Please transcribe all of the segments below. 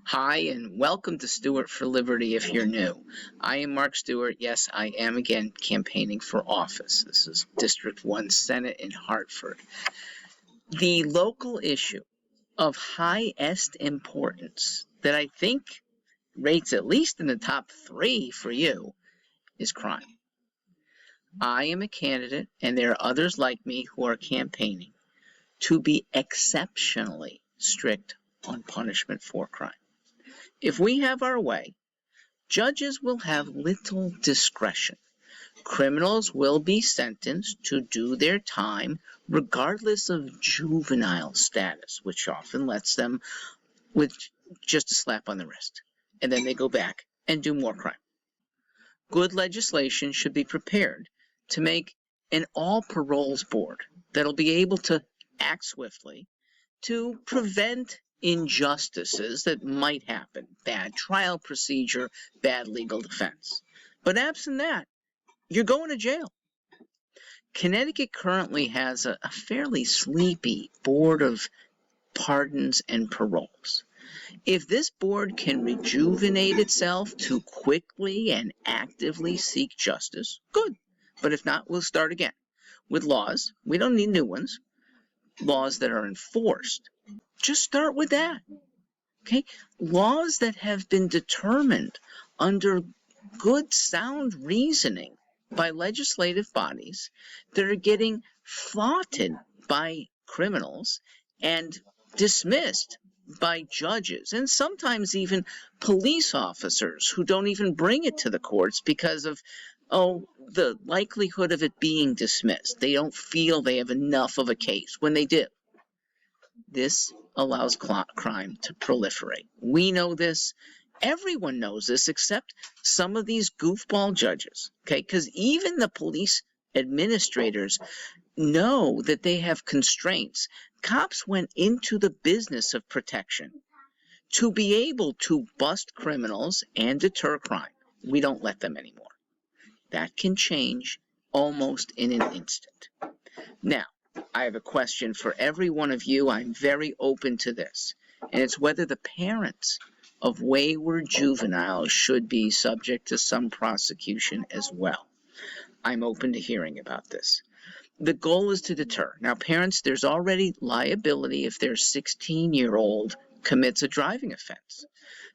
Hi, and welcome to Stewart for Liberty if you're new. I am Mark Stewart. Yes, I am again campaigning for office. This is District 1 Senate in Hartford. The local issue of highest importance that I think rates at least in the top 3 for you is crime. I am a candidate, and there are others like me who are campaigning to be exceptionally strict on punishment for crime. If we have our way, judges will have little discretion. Criminals will be sentenced to do their time regardless of juvenile status, which often lets them with just a slap on the wrist. And then they go back and do more crime. Good legislation should be prepared to make an all paroles board that'll be able to act swiftly to prevent injustices that might happen, bad trial procedure, bad legal defense. But absent that, you're going to jail. Connecticut currently has a fairly sleepy board of pardons and paroles. If this board can rejuvenate itself to quickly and actively seek justice, good. But if not, we'll start again with laws. We don't need new ones. Laws that are enforced. Just start with that. Okay? Laws that have been determined under good, sound reasoning by legislative bodies that are getting flouted by criminals and dismissed by judges and sometimes even police officers who don't even bring it to the courts because of the likelihood of it being dismissed. They don't feel they have enough of a case when they do. This allows crime to proliferate. We know this. Everyone knows this except some of these goofball judges, okay? Because even the police administrators know that they have constraints. Cops went into the business of protection to be able to bust criminals and deter crime. We don't let them anymore. That can change almost in an instant. Now, I have a question for every one of you. I'm very open to this, and it's whether the parents of wayward juveniles should be subject to some prosecution as well. I'm open to hearing about this. The goal is to deter. Now, parents, there's already liability if their 16-year-old commits a driving offense.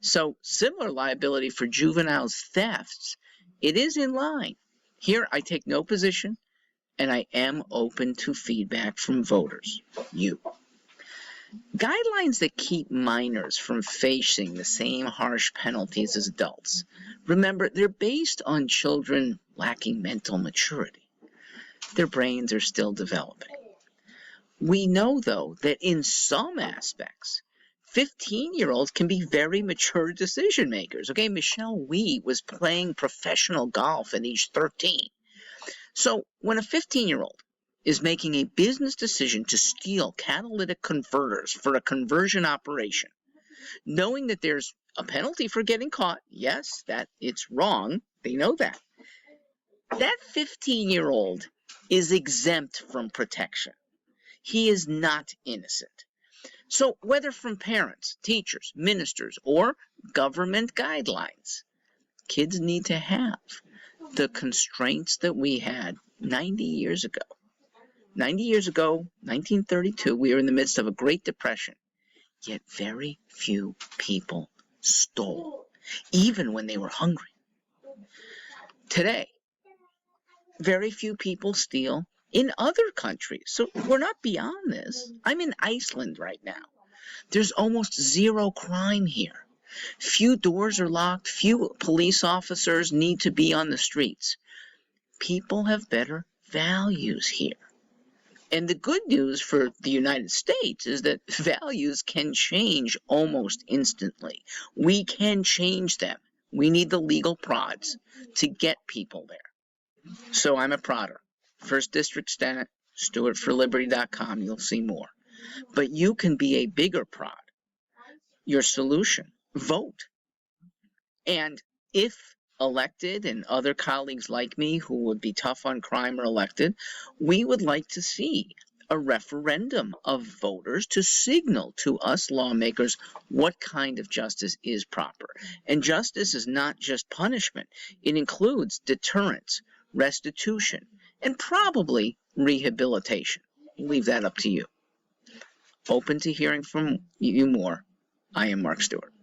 So, similar liability for juveniles' thefts. It is in line. Here, I take no position, and I am open to feedback from voters, you. Guidelines that keep minors from facing the same harsh penalties as adults. Remember, they're based on children lacking mental maturity. Their brains are still developing. We know, though, that in some aspects, 15-year-olds can be very mature decision makers. Okay, Michelle Wee was playing professional golf at age 13. So when a 15-year-old is making a business decision to steal catalytic converters for a conversion operation, knowing that there's a penalty for getting caught, yes, that it's wrong, they know that. That 15-year-old is exempt from protection. He is not innocent. So whether from parents, teachers, ministers, or government guidelines, kids need to have the constraints that we had 90 years ago. 90 years ago, 1932, we were in the midst of a Great Depression, yet very few people stole, even when they were hungry. Today, very few people steal in other countries, so we're not beyond this. I'm in Iceland right now. There's almost zero crime here. Few doors are locked, few police officers need to be on the streets. People have better values here. And the good news for the United States is that values can change almost instantly. We can change them. We need the legal prods to get people there. So I'm a prodder. 1st District Senate, StewartForLiberty.com, you'll see more. But you can be a bigger prod. Your solution, vote. And if elected and other colleagues like me who would be tough on crime are elected, we would like to see a referendum of voters to signal to us lawmakers what kind of justice is proper. And justice is not just punishment. It includes deterrence, restitution, and probably rehabilitation. I'll leave that up to you. Open to hearing from you more. I am Mark Stewart.